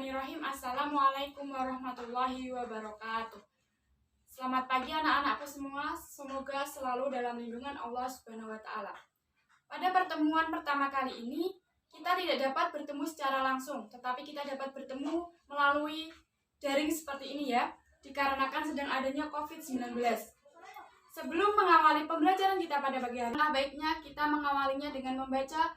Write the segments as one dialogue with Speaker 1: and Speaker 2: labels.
Speaker 1: Bismillahirrahmanirrahim. Assalamualaikum warahmatullahi wabarakatuh. Selamat pagi anak-anakku semua. Semoga selalu dalam lindungan Allah Subhanahu wa Ta'ala. Pada pertemuan pertama kali ini, kita tidak dapat bertemu secara langsung, tetapi kita dapat bertemu melalui daring seperti ini ya, dikarenakan sedang adanya COVID-19. Sebelum mengawali pembelajaran kita pada pagi hari, baiknya kita mengawalinya dengan membaca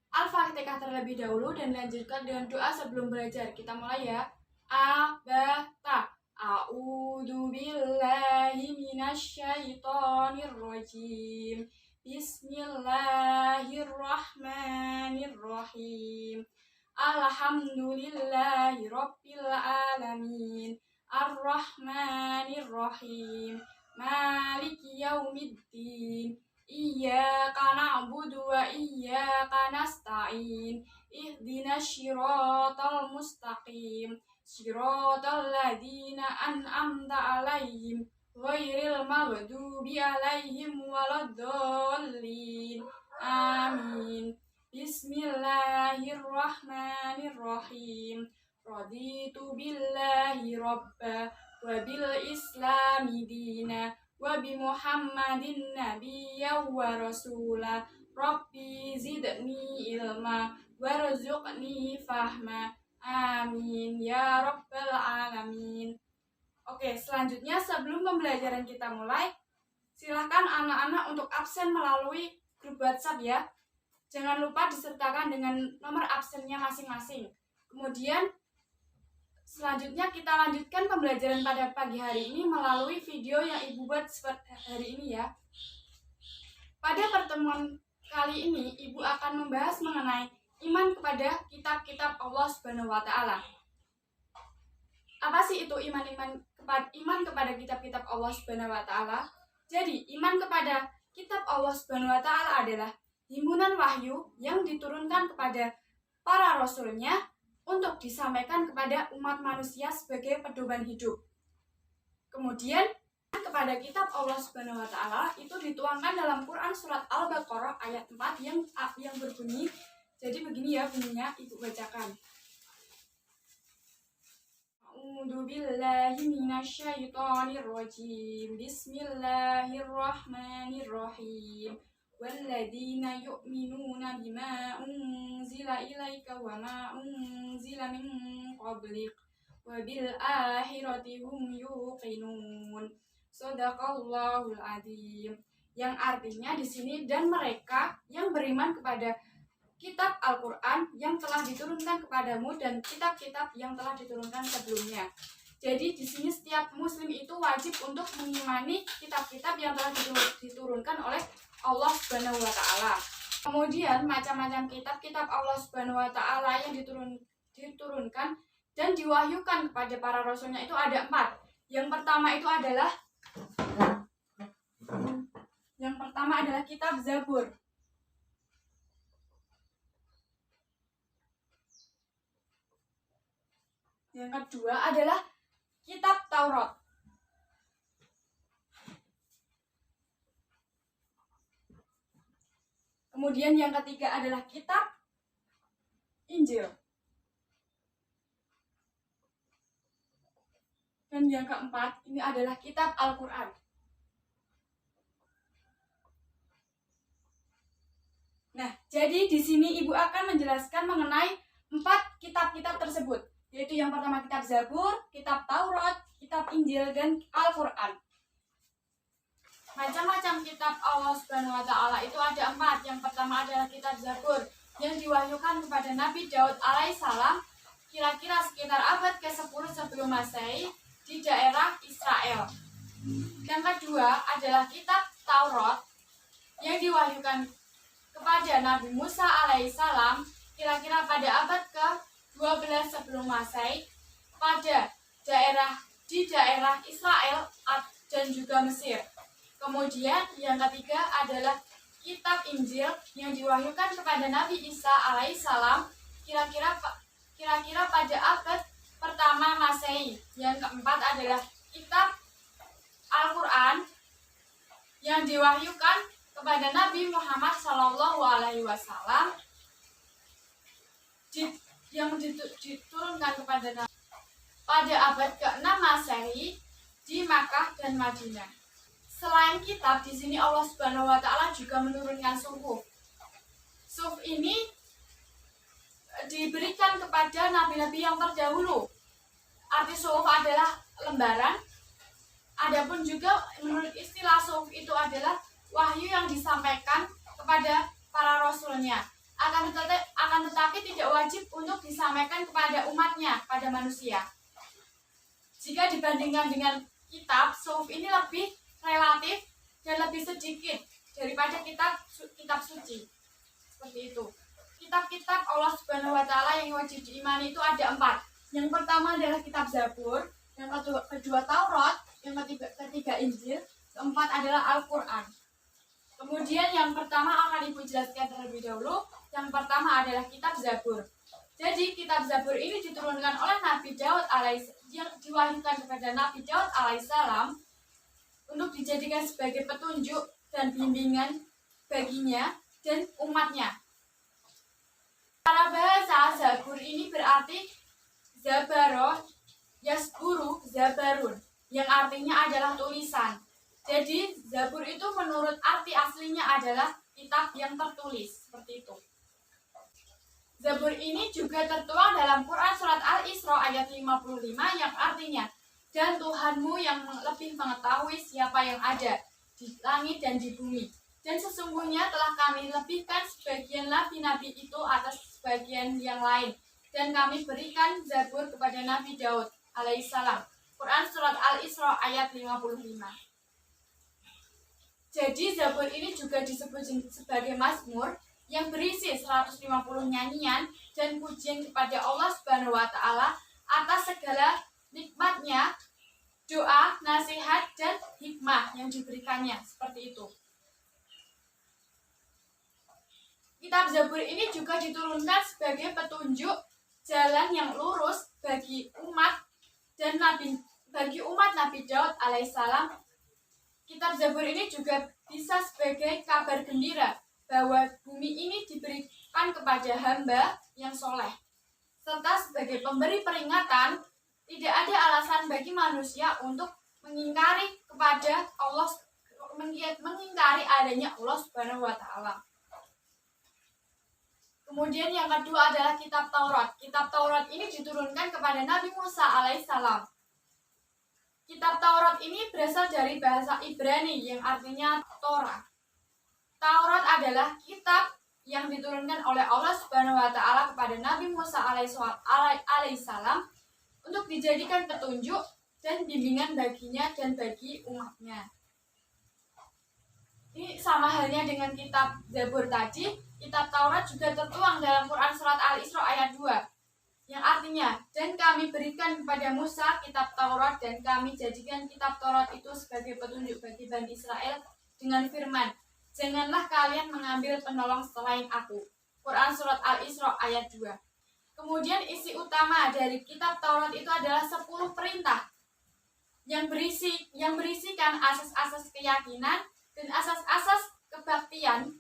Speaker 1: Al-Fatihah terlebih dahulu dan lanjutkan dengan doa sebelum belajar. Kita mulai ya. A-ba-ta. A'udzu billahi minasyaitonir rajim. Bismillahirrahmanirrahim. Alhamdulillahi rabbil alamin. Ar-Rahmanir-Rahim. Maliki yaumiddin. Iyyaka na'budu wa iyyaka nasta'in. Ihdinas syiratal mustaqim. Syiratal ladzina an'amta 'alaihim ghairil maghdubi 'alaihim waladdallin. Amin. Bismillahirrahmanirrahim. Raditu billahi rabba wa bil islami dina wa bi Muhammadin nabiyya wa rasula. Rabbi zidni ilma warzuqni fahma. Amin ya rabbal alamin. Oke, selanjutnya sebelum pembelajaran kita mulai, silahkan anak-anak untuk absen melalui grup WhatsApp ya. Jangan lupa disertakan dengan nomor absennya masing-masing. Kemudian selanjutnya kita lanjutkan pembelajaran pada pagi hari ini melalui video yang Ibu buat seperti hari ini ya. Pada pertemuan kali ini Ibu akan membahas mengenai iman kepada kitab-kitab Allah Subhanahu wa Ta'ala. Apa sih itu iman kepada kitab-kitab Allah Subhanahu wa Ta'ala? Jadi, iman kepada kitab Allah Subhanahu wa Ta'ala adalah himpunan wahyu yang diturunkan kepada para rasulnya untuk disampaikan kepada umat manusia sebagai pedoman hidup. Kemudian kepada kitab Allah Subhanahu wa Ta'ala itu dituangkan dalam Quran surat Al-Baqarah ayat 4 yang berbunyi, jadi begini ya bunyinya, Ibu bacakan. A'udzu billahi minasyaitonir rajim. Bismillahirrahmanirrahim. Walladzina yu'minuna bima unzila ilaika wa ma unzila min qablik wa bil akhirati hum yuqinun. Shadaqallahul adzim. Yang artinya di sini dan mereka yang beriman kepada kitab Al-Qur'an yang telah diturunkan kepadamu dan kitab-kitab yang telah diturunkan sebelumnya. Jadi di sini setiap muslim itu wajib untuk mengimani kitab-kitab yang telah diturunkan oleh Allah Subhanahu wa Ta'ala. Kemudian macam-macam kitab-kitab Allah Subhanahu wa Ta'ala yang diturunkan dan diwahyukan kepada para rasulnya itu ada 4. Yang pertama adalah kitab Zabur. Yang kedua adalah kitab Taurat. Kemudian yang ketiga adalah kitab Injil. Dan yang keempat ini adalah kitab Al-Qur'an. Nah, jadi di sini Ibu akan menjelaskan mengenai 4 kitab-kitab tersebut, yaitu yang pertama kitab Zabur, kitab Taurat, kitab Injil, dan Al-Qur'an. Macam-macam kitab Allah Subhanahu wa Ta'ala itu ada 4. Yang pertama adalah kitab Zabur yang diwahyukan kepada Nabi Daud alaihissalam kira-kira sekitar abad ke-10 sebelum Masehi di daerah Israel. Yang kedua adalah kitab Taurat yang diwahyukan kepada Nabi Musa alaihissalam kira-kira pada abad ke-12 sebelum Masehi di daerah Israel dan juga Mesir. Kemudian yang ketiga adalah kitab Injil yang diwahyukan kepada Nabi Isa alaihissalam kira-kira pada abad pertama Masehi. Yang keempat adalah kitab Al-Qur'an yang diwahyukan kepada Nabi Muhammad SAW yang diturunkan pada abad ke-6 Masehi di Makkah dan Madinah. Selain kitab, di sini Allah Subhanahu wa taala juga menurunkan suhuf. Suhuf ini diberikan kepada nabi-nabi yang terdahulu. Arti suhuf adalah lembaran. Adapun juga menurut istilah suhuf itu adalah wahyu yang disampaikan kepada para rasulnya. Akan tetapi tidak wajib untuk disampaikan kepada umatnya, pada manusia. Jika dibandingkan dengan kitab, suhuf ini lebih relatif dan lebih sedikit daripada kitab suci. Seperti itu. Kitab-kitab Allah Subhanahu wa taala yang wajib diimani itu ada 4. Yang pertama adalah kitab Zabur, yang kedua Taurat, yang ketiga Injil, keempat adalah Al-Qur'an. Kemudian yang pertama akan Ibu jelaskan terlebih dahulu. Yang pertama adalah kitab Zabur. Jadi kitab Zabur ini diturunkan oleh Nabi Daud yang diwahyukan kepada Nabi Daud alaihissalam untuk dijadikan sebagai petunjuk dan bimbingan baginya dan umatnya. Secara bahasa, Zabur ini berarti Zabaro, Yasburu, Zabarun, yang artinya adalah tulisan. Jadi Zabur itu menurut arti aslinya adalah kitab yang tertulis, seperti itu. Zabur ini juga tertuang dalam Quran Surat Al-Isra ayat 55 yang artinya, dan Tuhanmu yang lebih mengetahui siapa yang ada di langit dan di bumi. Dan sesungguhnya telah kami lebihkan sebagian nabi-nabi itu atas sebagian yang lain. Dan kami berikan Zabur kepada Nabi Daud alaihissalam. Quran Surat Al-Isra ayat 55. Jadi Zabur ini juga disebut sebagai Mazmur yang berisi 150 nyanyian dan pujian kepada Allah Subhanahu wa taala atas segala nikmatnya, doa, nasihat, dan hikmah yang diberikannya, seperti itu. Kitab Zabur ini juga diturunkan sebagai petunjuk jalan yang lurus bagi umat Nabi Daud alaihissalam. Kitab Zabur ini juga bisa sebagai kabar gembira bahwa bumi ini diberikan kepada hamba yang soleh, serta sebagai pemberi peringatan tidak ada alasan bagi manusia untuk mengingkari adanya Allah Subhanahu wa taala. Kemudian yang kedua adalah kitab Taurat. Kitab Taurat ini diturunkan kepada Nabi Musa alaihissalam. Kitab Taurat ini berasal dari bahasa Ibrani yang artinya Torah. Taurat adalah kitab yang diturunkan oleh Allah Subhanahu wa taala kepada Nabi Musa alaihissalam untuk dijadikan petunjuk dan bimbingan baginya dan bagi umatnya. Ini sama halnya dengan kitab Zabur tadi. Kitab Taurat juga tertuang dalam Quran Surat Al-Isra ayat 2 yang artinya, dan kami berikan kepada Musa kitab Taurat dan kami jadikan kitab Taurat itu sebagai petunjuk bagi Bani Israel dengan firman, janganlah kalian mengambil penolong selain aku. Quran Surat Al-Isra ayat 2. Kemudian isi utama dari kitab Taurat itu adalah 10 perintah yang berisikan asas-asas keyakinan dan asas-asas kebaktian.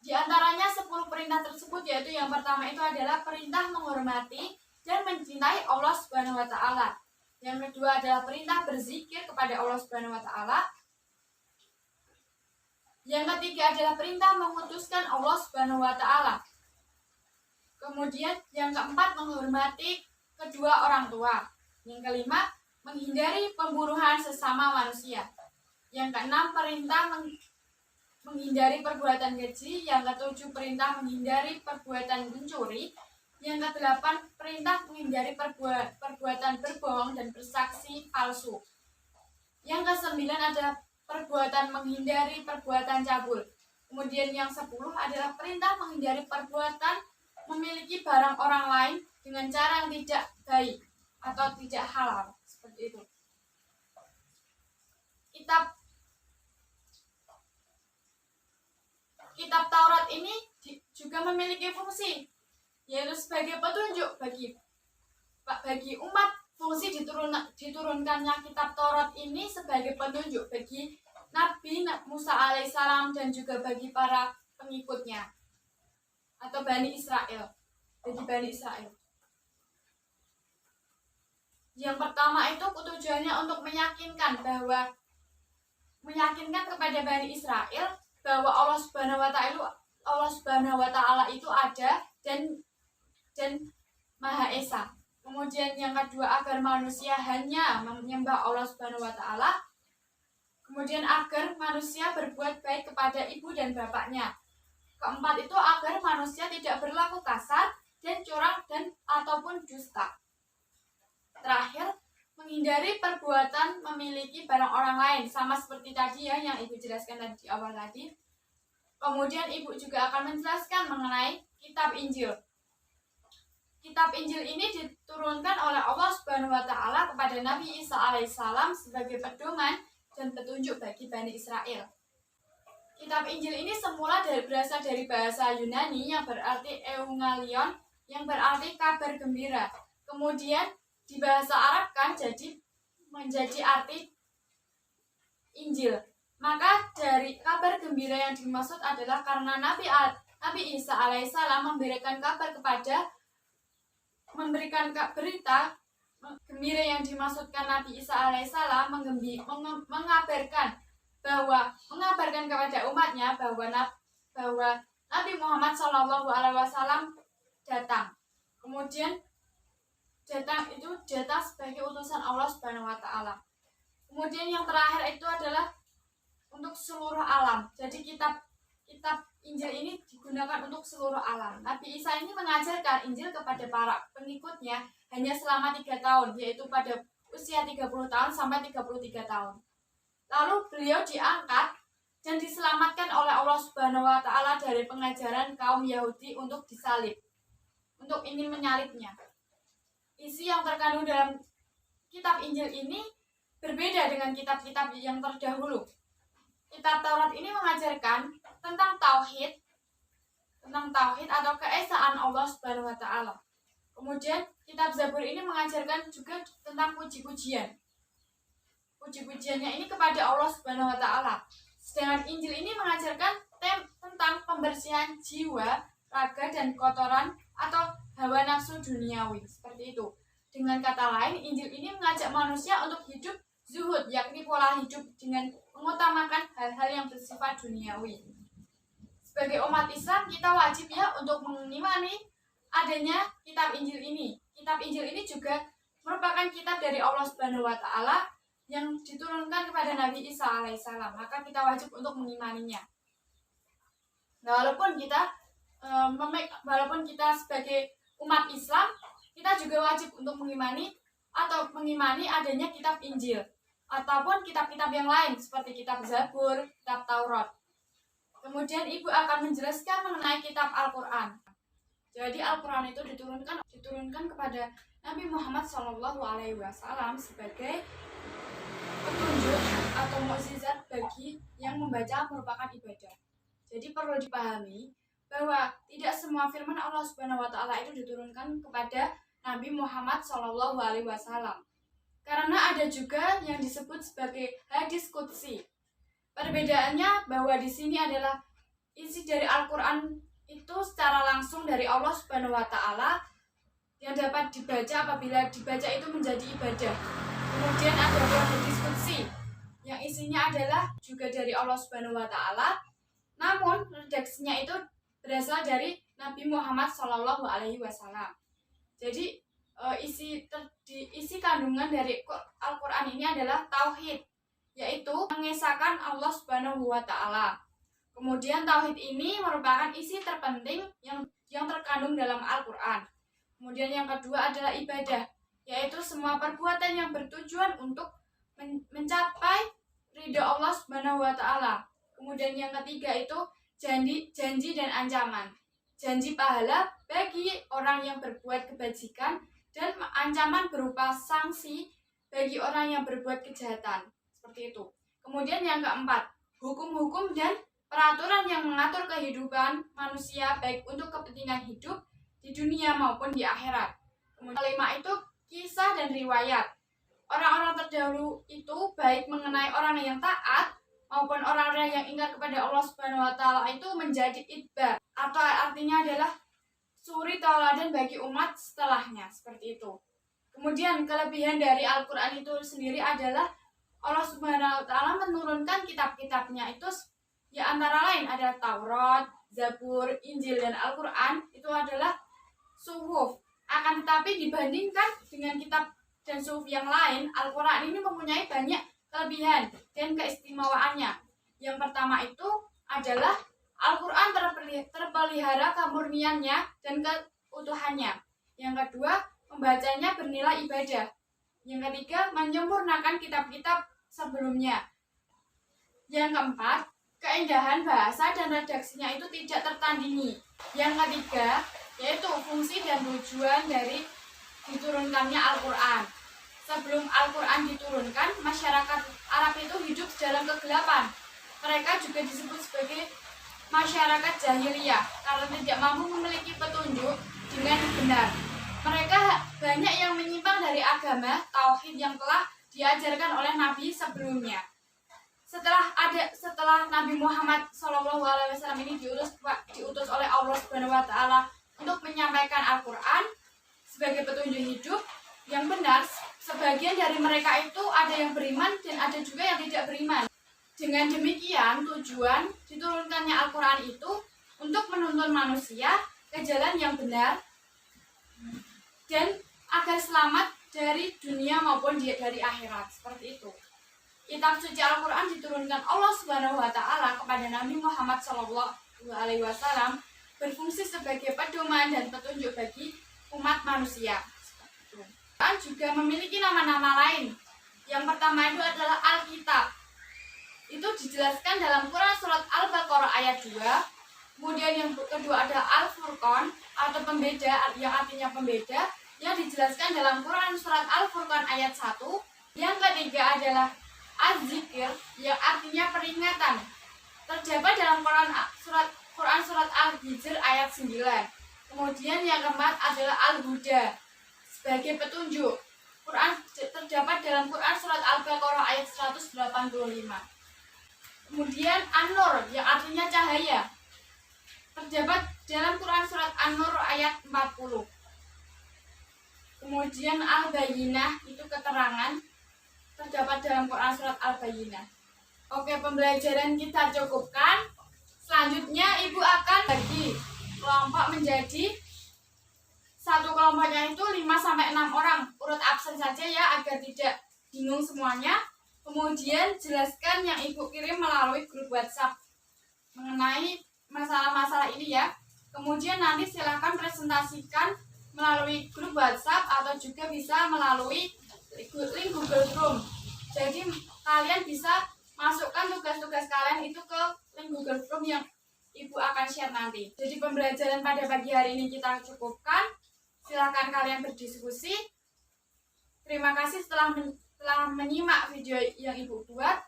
Speaker 1: Di antaranya 10 perintah tersebut yaitu yang pertama itu adalah perintah menghormati dan mencintai Allah Subhanahu wa taala. Yang kedua adalah perintah berzikir kepada Allah Subhanahu wa taala. Yang ketiga adalah perintah memutuskan Allah Subhanahu wa taala. Kemudian yang keempat menghormati kedua orang tua. Yang kelima menghindari pembunuhan sesama manusia. Yang keenam perintah menghindari perbuatan keji. Yang ketujuh perintah menghindari perbuatan mencuri. Yang kedelapan perintah menghindari perbuatan berbohong dan bersaksi palsu. Yang kesembilan adalah perbuatan menghindari perbuatan cabul. Kemudian yang 10 adalah perintah menghindari perbuatan memiliki barang orang lain dengan cara yang tidak baik atau tidak halal, seperti itu. Kitab Taurat ini juga memiliki fungsi, yaitu sebagai petunjuk bagi umat. Fungsi diturunkannya kitab Taurat ini sebagai petunjuk bagi Nabi Musa alaihissalam dan juga bagi para pengikutnya atau Bani Israel. bagi Bani Israel. Yang pertama itu tujuannya untuk meyakinkan kepada Bani Israel bahwa Allah Subhanahu wa taala itu ada dan Maha Esa. Kemudian yang kedua, agar manusia hanya menyembah Allah Subhanahu wa taala. Kemudian agar manusia berbuat baik kepada ibu dan bapaknya. Keempat itu agar manusia tidak berlaku kasar dan curang ataupun dusta. Terakhir, menghindari perbuatan memiliki barang orang lain, sama seperti tadi ya yang Ibu jelaskan tadi di awal tadi. Kemudian Ibu juga akan menjelaskan mengenai kitab Injil. Kitab Injil ini diturunkan oleh Allah Subhanahu wa taala kepada Nabi Isa alaihissalam sebagai pedoman dan petunjuk bagi Bani Israel. Kitab Injil ini semula berasal dari bahasa Yunani yang berarti Eungalion, yang berarti kabar gembira. Kemudian di bahasa Arab kan menjadi arti Injil. Maka dari kabar gembira yang dimaksud adalah karena Nabi Isa alaihissalam memberikan berita gembira yang dimaksudkan Nabi Isa alaihissalam mengabarkan kepada umatnya bahwa Nabi Muhammad SAW datang. Kemudian datang sebagai utusan Allah Subhanahu wa taala. Kemudian yang terakhir itu adalah untuk seluruh alam. Jadi kitab Injil ini digunakan untuk seluruh alam. Nabi Isa ini mengajarkan Injil kepada para pengikutnya hanya selama 3 tahun, yaitu pada usia 30 tahun sampai 33 tahun. Lalu beliau diangkat dan diselamatkan oleh Allah Subhanahu wa taala dari pengajaran kaum Yahudi untuk disalib, untuk ingin menyalibnya. Isi yang terkandung dalam kitab Injil ini berbeda dengan kitab-kitab yang terdahulu. Kitab Taurat ini mengajarkan tentang tauhid atau keesaan Allah Subhanahu wa taala. Kemudian kitab Zabur ini mengajarkan juga tentang puji-pujian. Puji-pujiannya ini kepada Allah Subhanahu wa taala. Sedangkan Injil ini mengajarkan tentang pembersihan jiwa, raga dan kotoran atau hawa nafsu duniawi, seperti itu. Dengan kata lain, Injil ini mengajak manusia untuk hidup zuhud, yakni pola hidup dengan mengutamakan hal-hal yang bersifat duniawi. Sebagai umat Islam, kita wajib ya untuk mengimani adanya kitab Injil ini. Kitab Injil ini juga merupakan kitab dari Allah Subhanahu wa taala yang diturunkan kepada Nabi Isa alaihissalam. Maka kita wajib untuk mengimaninya. Nah, walaupun kita sebagai umat Islam, kita juga wajib untuk mengimani adanya kitab Injil ataupun kitab-kitab yang lain seperti kitab Zabur, kitab Taurat. Kemudian Ibu akan menjelaskan mengenai kitab Al-Quran. Jadi Al-Quran itu diturunkan kepada Nabi Muhammad SAW sebagai petunjuk atau mukjizat bagi yang membaca merupakan ibadah. Jadi perlu dipahami bahwa tidak semua firman Allah Subhanahu wa taala itu diturunkan kepada Nabi Muhammad SAW. Karena ada juga yang disebut sebagai hadis qudsi. Perbedaannya bahwa di sini adalah isi dari Al-Quran itu secara langsung dari Allah Subhanahu wa taala yang dapat dibaca apabila dibaca itu menjadi ibadah. Kemudian ada hadis qudsi yang isinya adalah juga dari Allah Subhanahu wa taala, namun redaksinya itu berasal dari Nabi Muhammad SAW. Jadi isi kandungan dari Al-Quran ini adalah tauhid, yaitu mengesahkan Allah Subhanahu wa taala. Kemudian tauhid ini merupakan isi terpenting yang terkandung dalam Al-Quran. Kemudian yang kedua adalah ibadah, yaitu semua perbuatan yang bertujuan untuk mencapai ridha Allah Subhanahu wa taala. Kemudian yang ketiga itu janji dan ancaman. Janji pahala bagi orang yang berbuat kebajikan dan ancaman berupa sanksi bagi orang yang berbuat kejahatan. Seperti itu. Kemudian yang keempat, hukum-hukum dan peraturan yang mengatur kehidupan manusia baik untuk kepentingan hidup di dunia maupun di akhirat. Kemudian kelima itu kisah dan riwayat. Orang-orang terdahulu itu baik mengenai orang yang taat maupun orang-orang yang ingat kepada Allah Subhanahu wa taala itu menjadi itba, atau artinya adalah suri tauladan bagi umat setelahnya, seperti itu. Kemudian kelebihan dari Al-Quran itu sendiri adalah Allah Subhanahu wa Ta'ala menurunkan kitab-kitabnya itu, ya antara lain ada Taurat, Zabur, Injil, dan Al-Quran itu adalah suhuf. Akan tetapi dibandingkan dengan kitab dan suhuf yang lain, Al-Quran ini mempunyai banyak kelebihan dan keistimewaannya. Yang pertama itu adalah Al-Quran terpelihara kemurniannya dan keutuhannya. Yang kedua, membacanya bernilai ibadah. Yang ketiga, menyempurnakan kitab-kitab sebelumnya. Yang keempat, keindahan bahasa dan redaksinya itu tidak tertandingi. Yang ketiga, yaitu fungsi dan tujuan dari diturunkannya Al-Quran. Sebelum Al-Quran diturunkan, masyarakat Arab itu hidup dalam kegelapan. Mereka juga disebut sebagai masyarakat jahiliyah karena tidak mampu memiliki petunjuk dengan benar. Mereka banyak yang menyimpang dari agama tauhid yang telah diajarkan oleh Nabi sebelumnya. Setelah Nabi Muhammad SAW ini diutus oleh Allah Subhanahu wa Ta'ala untuk menyampaikan Al-Quran sebagai petunjuk hidup yang benar, sebagian dari mereka itu ada yang beriman dan ada juga yang tidak beriman. Dengan demikian, tujuan diturunkannya Al-Quran itu untuk menuntun manusia ke jalan yang benar dan agar selamat dari dunia maupun dari akhirat, seperti itu. Kitab suci Al-Quran diturunkan Allah Subhanahu wa Ta'ala kepada Nabi Muhammad SAW berfungsi sebagai pedoman dan petunjuk bagi umat manusia. Al-Quran juga memiliki nama-nama lain. Yang pertama itu adalah Alkitab. Itu dijelaskan dalam Quran surat Al-Baqarah ayat 2. Kemudian yang kedua adalah Al-Furqan atau pembeda, yang artinya pembeda, yang dijelaskan dalam Quran surat Al-Furqan ayat 1. Yang ketiga adalah Az-Zikr, yang artinya peringatan. Terdapat dalam Quran surat Al-Hijr ayat 9. Kemudian yang keempat adalah Al-Huda sebagai petunjuk. Quran terdapat dalam Quran surat Al-Baqarah ayat 185. Kemudian An-Nur yang artinya cahaya. Terdapat dalam Quran surat An-Nur ayat 40. Kemudian Al-Bayyinah itu keterangan, terdapat dalam Quran surat Al-Bayyinah. Oke, pembelajaran kita cukupkan. Selanjutnya Ibu akan bagi kelompok menjadi satu kelompoknya itu 5-6 orang. Urut absen saja ya agar tidak bingung semuanya. Kemudian jelaskan yang Ibu kirim melalui grup WhatsApp mengenai masalah-masalah ini ya. Kemudian nanti silahkan presentasikan melalui grup WhatsApp atau juga bisa melalui link Google Chrome. Jadi kalian bisa masukkan tugas-tugas kalian itu ke link Google Chrome yang Ibu akan share nanti. Jadi pembelajaran pada pagi hari ini kita cukupkan. Silahkan kalian berdiskusi. Terima kasih telah menyimak video yang Ibu buat.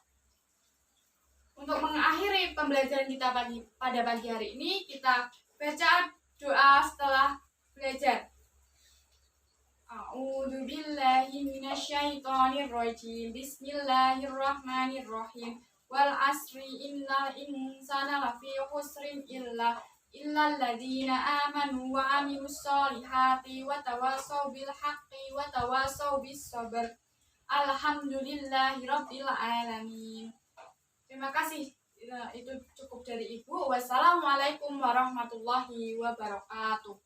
Speaker 1: Untuk mengakhiri pembelajaran kita pada pagi hari ini, kita baca doa setelah belajar. A'udzu billahi minasyaitonir rajim. Bismillahirrahmanirrahim. Wal asri innal insana lafi khusrin illa alladzina amanu wa amilus solihati wa tawasaw bil haqqi wa tawasaw bis sabr. Alhamdulillahirabbil alamin. Terima kasih. Itu cukup dari Ibu. Wassalamualaikum warahmatullahi wabarakatuh.